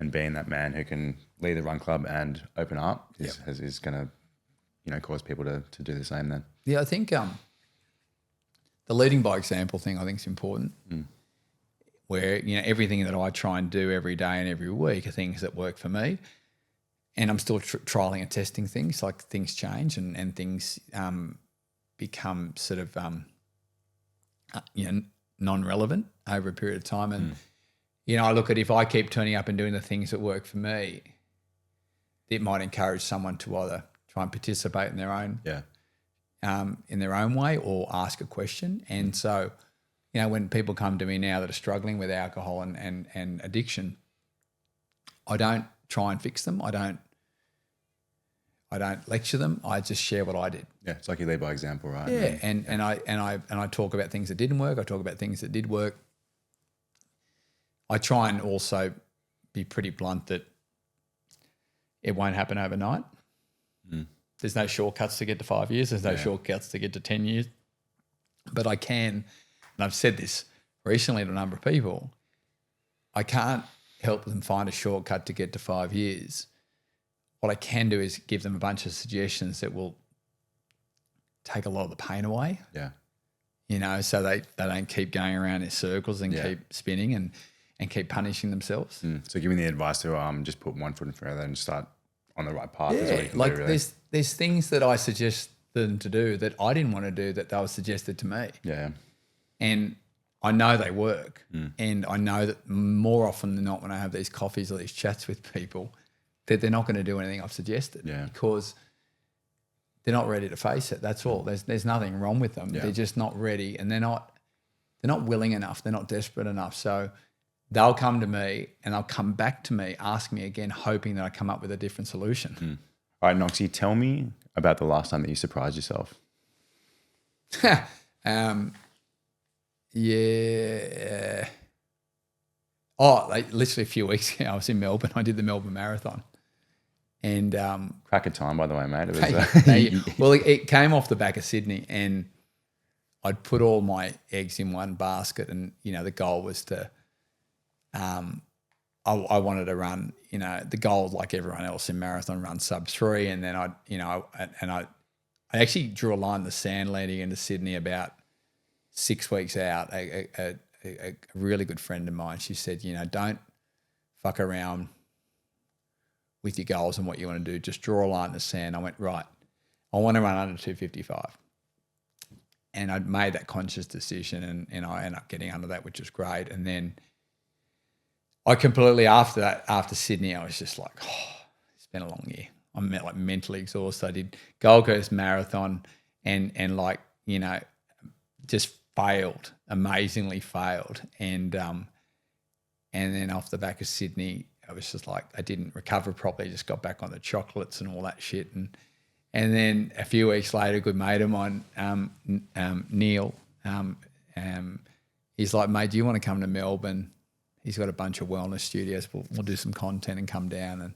and being that man who can lead the run club and open up is going to, cause people to do the same then.
Yeah, I think the leading by example thing I think is important, where, everything that I try and do every day and every week are things that work for me. And I'm still trialing and testing things, like things change and things become sort of, non-relevant over a period of time. And, I look at if I keep turning up and doing the things that work for me, it might encourage someone to either try and participate in their own way or ask a question. And so, when people come to me now that are struggling with alcohol and addiction, I don't try and fix them. I don't lecture them. I just share what I did.
Yeah, it's like you lead by example, right?
Yeah, and I talk about things that didn't work. I talk about things that did work. I try and also be pretty blunt that it won't happen overnight. There's no shortcuts to get to 5 years. There's no shortcuts to get to 10 years. But I can, and I've said this recently to a number of people, I can't help them find a shortcut to get to 5 years. What I can do is give them a bunch of suggestions that will take a lot of the pain away.
Yeah.
So they don't keep going around in circles and keep spinning and keep punishing themselves.
So giving the advice to just put one foot in front of and start on the right path. Is what you can
like
do, really.
there's things that I suggest them to do that I didn't want to do that they were suggested to me.
Yeah.
And I know they work. And I know that more often than not when I have these coffees or these chats with people, that they're not going to do anything I've suggested because they're not ready to face it. That's all. There's nothing wrong with them. They're just not ready, and they're not willing enough. They're not desperate enough. So they'll come to me and they'll come back to me, ask me again, hoping that I come up with a different solution.
All right, Noxie, tell me about the last time that you surprised yourself.
Literally a few weeks ago, I was in Melbourne. I did the Melbourne Marathon. And
crack of time, by the way, mate. It was,
well, it came off the back of Sydney, and I'd put all my eggs in one basket, and the goal was to, I wanted to run. The goal, like everyone else in marathon, run sub-3, and then I actually drew a line in the sand leading into Sydney about 6 weeks out. A really good friend of mine, she said, don't fuck around with your goals and what you want to do. Just draw a line in the sand. I went, right, I want to run under 255. And I'd made that conscious decision, and I ended up getting under that, which was great. And then I completely, after Sydney, I was just like, it's been a long year. I'm like mentally exhausted. I did Gold Coast Marathon and just failed, amazingly failed. And then off the back of Sydney, I was just like, I didn't recover properly, just got back on the chocolates and all that shit. And then a few weeks later, a good mate of mine, Neil, he's like, mate, do you want to come to Melbourne? He's got a bunch of wellness studios. We'll do some content and come down and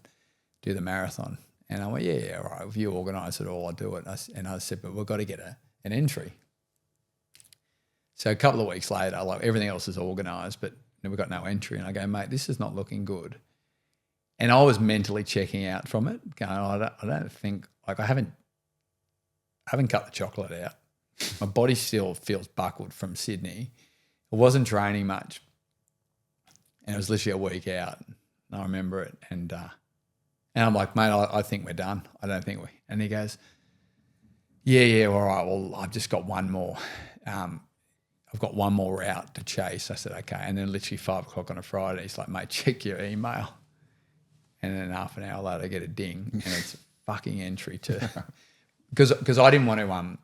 do the marathon. And I went, yeah, all right. If you organise it all, I'll do it. And I said, but we've got to get an entry. So a couple of weeks later, like everything else is organised, but we've got no entry. And I go, mate, this is not looking good. And I was mentally checking out from it, going, I don't think, like I haven't cut the chocolate out. My body still feels buckled from Sydney. I wasn't training much. And it was literally a week out. And I remember it. And I'm like, mate, I think we're done. I don't think and he goes, yeah, all right, well, I've just got one more. I've got one more route to chase. I said, okay. And then literally 5 o'clock on a Friday, he's like, mate, check your email. And then half an hour later, I get a ding, and it's a fucking entry to because I didn't want to run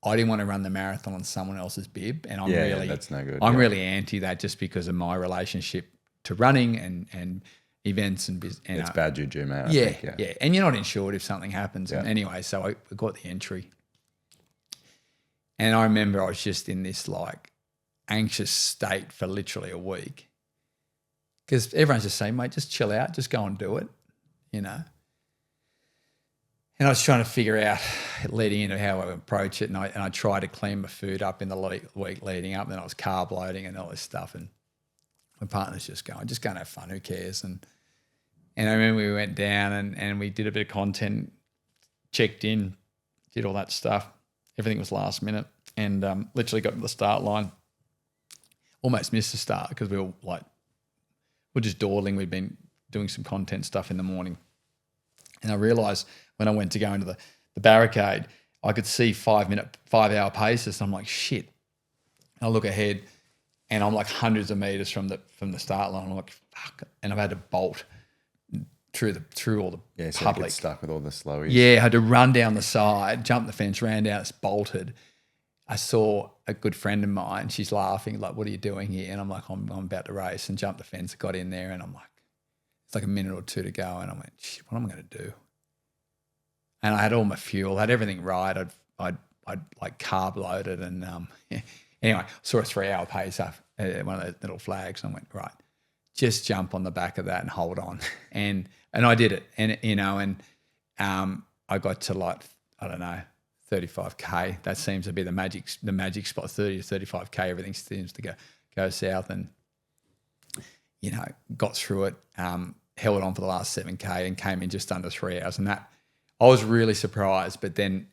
the marathon on someone else's bib, and I'm
that's no good.
I'm really anti that just because of my relationship to running and events and business.
It's bad juju, mate. I think.
And you're not insured if something happens. Yeah. And anyway, so we got the entry, and I remember I was just in this like anxious state for literally a week. Because everyone's just saying, mate, just chill out, just go and do it, And I was trying to figure out leading into how I would approach it, and I tried to clean my food up in the week leading up, and then I was carb loading and all this stuff, and my partner's just going to have fun, who cares? And I remember we went down and we did a bit of content, checked in, did all that stuff. Everything was last minute, and literally got to the start line. Almost missed the start because we were like, we're just dawdling. We'd been doing some content stuff in the morning. And I realised when I went to go into the barricade, I could see 5 hour paces. And I'm like, shit. I look ahead, and I'm like hundreds of meters from the start line. I'm like, fuck, and I've had to bolt through all the
So
public.
you get stuck with all the slowies.
Yeah, I had to run down the side, jump the fence, ran down, it's bolted. I saw a good friend of mine. She's laughing, like, what are you doing here? And I'm like, I'm about to race, and jumped the fence, got in there, and I'm like, it's like a minute or two to go. And I went, shit, what am I going to do? And I had all my fuel, had everything right. I'd like carb loaded. And anyway, saw a 3-hour pace off one of those little flags. And I went, right, just jump on the back of that and hold on. And I did it. And, I got to like, I don't know, 35K. That seems to be the magic spot, 30 to 35K. Everything seems to go south, and got through it. Held on for the last 7K and came in just under 3 hours. And that I was really surprised, but then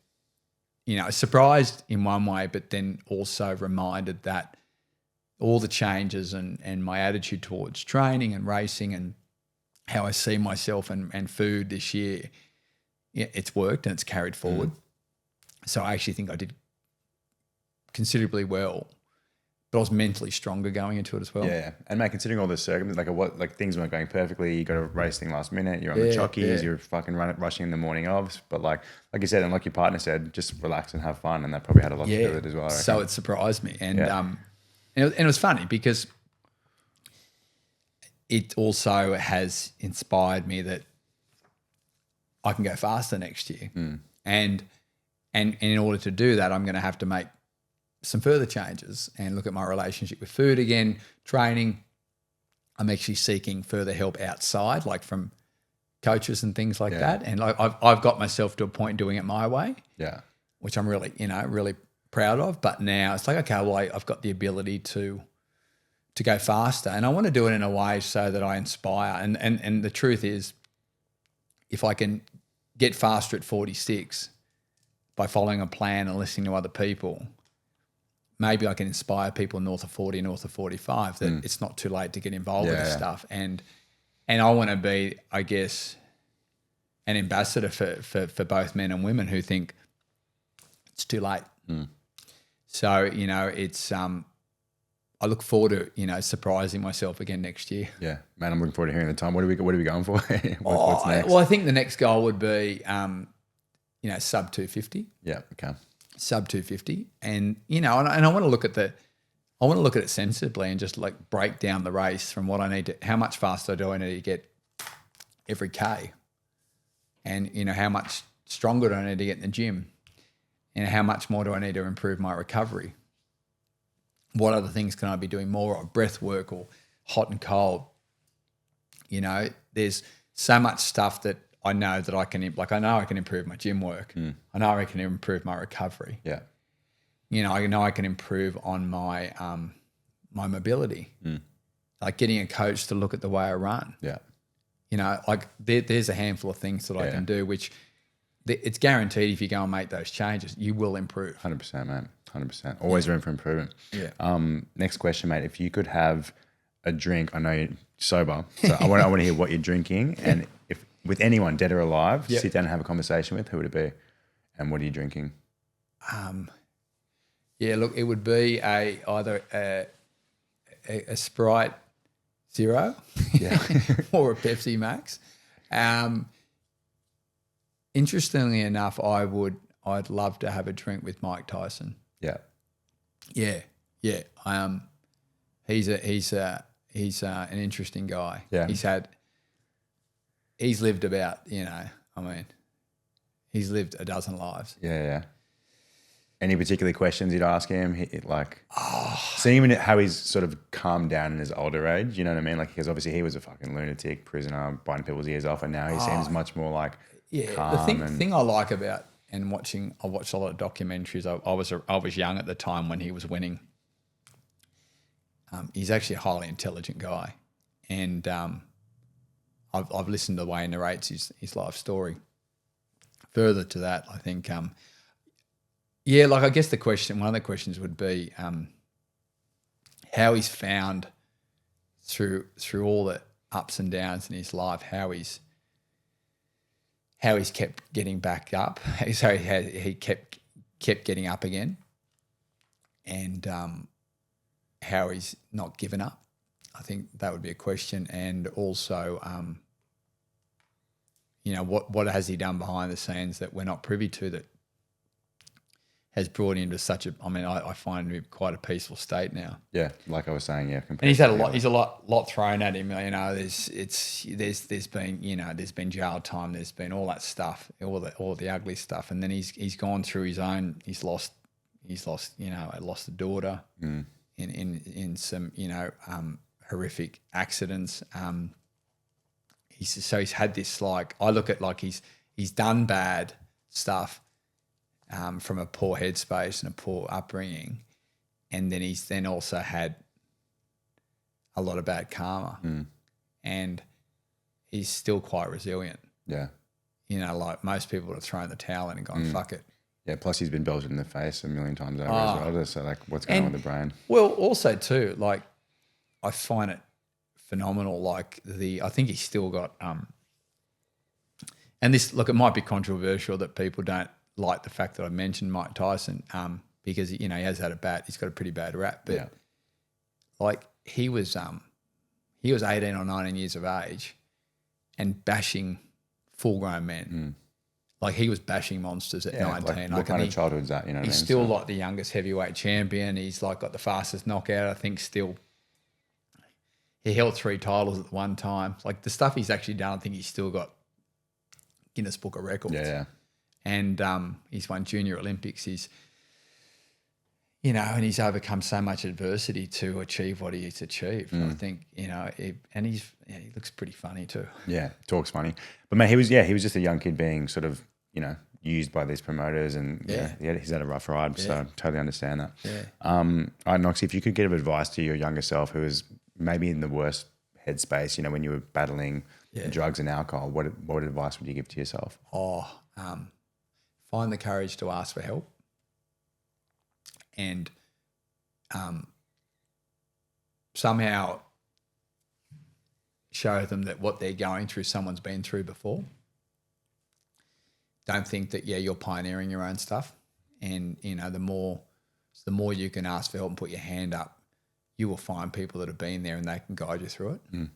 surprised in one way, but then also reminded that all the changes and my attitude towards training and racing and how I see myself and food this year, it's worked and it's carried forward. So I actually think I did considerably well, but I was mentally stronger going into it as well.
Yeah, and mate, considering all the circumstances, like things weren't going perfectly, you got a race thing last minute, you're on the chockies, you're fucking rushing in the morning of, but like you said, and like your partner said, just relax and have fun, and that probably had a lot to do with it as well.
So it surprised me, and it was funny because it also has inspired me that I can go faster next year, and in order to do that, I'm going to have to make some further changes and look at my relationship with food again, training. I'm actually seeking further help outside, like from coaches and things like that. And I've got myself to a point doing it my way, which I'm really, really proud of. But now it's like, okay, well, I've got the ability to go faster, and I want to do it in a way so that I inspire. And the truth is, if I can get faster at 46 by following a plan and listening to other people, maybe I can inspire people north of 40, north of 45 that it's not too late to get involved with this stuff. And I want to be, I guess, an ambassador for both men and women who think it's too late. So, it's I look forward to, surprising myself again next year.
Yeah, man, I'm looking forward to hearing the time. What are we going for? What's next?
Well, I think the next goal would be, sub 250.
Yeah, okay.
Sub 250, and and I want to look at it sensibly and just like break down the race from what I need to, how much faster do I need to get every K, and how much stronger do I need to get in the gym, and how much more do I need to improve my recovery. What other things can I be doing more of? Breath work or hot and cold. There's so much stuff that I know that I can, like I know I can improve my gym work. I know I can improve my recovery. Yeah. I know I can improve on my my mobility. Like getting a coach to look at the way I run. Yeah. There's a handful of things that I can do, which it's guaranteed if you go and make those changes, you will improve.
100%, man. 100%. Always room for improvement.
Yeah.
Next question, mate. If you could have a drink, I know you're sober, so I want to hear what you're drinking, and if with anyone, dead or alive, sit down and have a conversation with, who would it be, and what are you drinking?
Look, it would be either a Sprite Zero, or a Pepsi Max. Interestingly enough, I'd love to have a drink with Mike Tyson. Yeah. He's an interesting guy. Yeah. He's lived about, he's lived a dozen lives.
Yeah. Any particular questions you'd ask him? Seeing how he's sort of calmed down in his older age, you know what I mean? Like, because obviously he was a fucking lunatic, prisoner, biting people's ears off, and now he seems much more like calm.
The thing I like about I watched a lot of documentaries. I was young at the time when he was winning. He's actually a highly intelligent guy, and I've listened to the way he narrates his life story. Further to that, I think, I guess one of the questions would be how he's found through all the ups and downs in his life, how he's kept getting back up. So he kept getting up again, and how he's not given up. I think that would be a question. And also, what has he done behind the scenes that we're not privy to that has brought him to such a, I find him quite a peaceful state now.
Yeah, like I was saying, yeah.
And he's had a lot thrown at him. There's been jail time, there's been all that stuff, all the ugly stuff, and then he's gone through his own. He's lost a daughter in some horrific accidents. He's had this, like, I look at, like, he's done bad stuff from a poor headspace and a poor upbringing, and then he's then also had a lot of bad karma, and he's still quite resilient.
Yeah.
Like most people would have thrown the towel in and gone, fuck it.
Yeah, plus he's been belted in the face a million times over as well. So, like, what's going on with the brain?
Well, also too, like, I find it phenomenal. Like, I think he's still got, and this, look, it might be controversial that people don't like the fact that I mentioned Mike Tyson, because he has had he's got a pretty bad rap, but like he was 18 or 19 years of age and bashing full-grown men. Like, he was bashing monsters at 19.
What kind of childhood's that?
He's still like the youngest heavyweight champion. He's like got the fastest knockout, I think. Still, he held 3 titles at one time. Like, the stuff he's actually done, I think he's still got Guinness Book of Records.
Yeah.
And he's won Junior Olympics. He's, and he's overcome so much adversity to achieve what he's achieved. I think, and he looks pretty funny too.
Yeah, talks funny. But mate, he was just a young kid being sort of, used by these promoters, and he's had a rough ride. So I totally understand that.
Yeah.
All right, Knox, if you could give advice to your younger self who was maybe in the worst headspace, when you were battling drugs and alcohol, what advice would you give to yourself?
Find the courage to ask for help, and somehow show them that what they're going through, someone's been through before. Don't think that, you're pioneering your own stuff. And, the more you can ask for help and put your hand up, you will find people that have been there and they can guide you through it.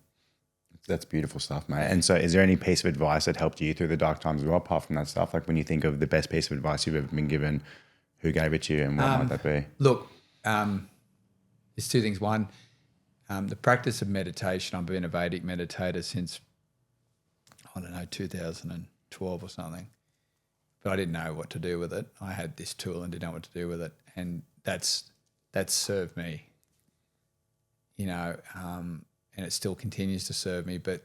That's beautiful stuff, mate. And so is there any piece of advice that helped you through the dark times as well, apart from that stuff? Like, when you think of the best piece of advice you've ever been given, who gave it to you and what might that be?
Look, there's 2 things. One, the practice of meditation. I've been a Vedic meditator since, 2012 or something. But I didn't know what to do with it. I had this tool and didn't know what to do with it. And that's served me, and it still continues to serve me. But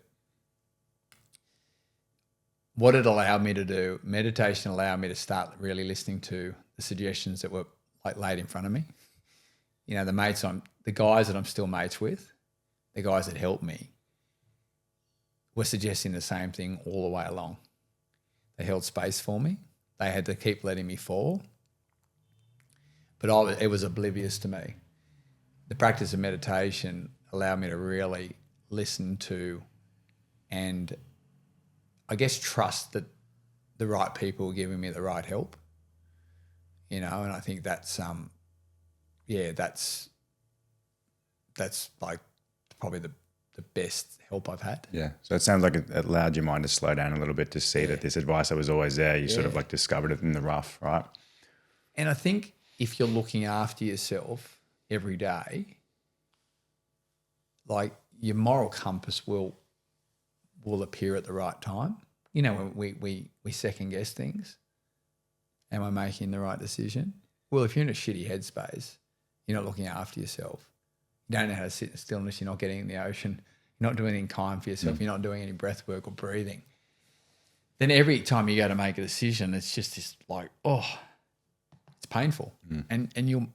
what it allowed me to do, meditation allowed me to start really listening to the suggestions that were like laid in front of me. The guys that I'm still mates with, the guys that helped me, were suggesting the same thing all the way along. They held space for me. They had to keep letting me fall. But it was oblivious to me. The practice of meditation allowed me to really listen to and, I guess, trust that the right people were giving me the right help. And I think that's like probably the best help I've had.
Yeah. So it sounds like it allowed your mind to slow down a little bit to see that this advice that was always there, you sort of like discovered it in the rough, right?
And I think if you're looking after yourself every day, like, your moral compass will appear at the right time. When we second guess things. Am I making the right decision? Well, if you're in a shitty headspace, you're not looking after yourself. You don't know how to sit in stillness. You're not getting in the ocean. You're not doing anything kind for yourself. You're not doing any breath work or breathing. Then every time you go to make a decision, it's just this like, it's painful. And you'll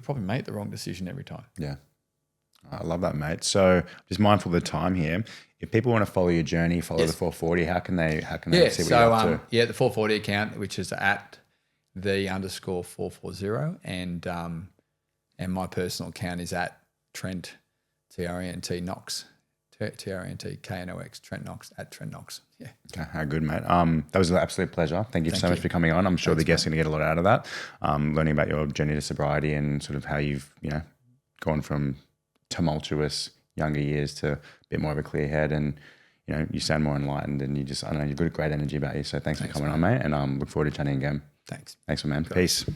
probably make the wrong decision every time.
Yeah. I love that, mate. So just mindful of the time here. If people want to follow your journey, follow the 440, how can they see what you're up to?
The 440 account, which is at @the_440, and my personal account is at Trent, Trent Knox, TRENTKNOX, Trent Knox, at Trent Knox. Yeah.
Okay, how good, mate. That was an absolute pleasure. Thank you so much for coming on. I'm sure the guests are going to get a lot out of that. Learning about your journey to sobriety and sort of how you've, gone from tumultuous younger years to a bit more of a clear head, and you sound more enlightened, and you've got a great energy about you. So thanks for coming on, mate, and look forward to chatting again.
Thanks,
man. Peace.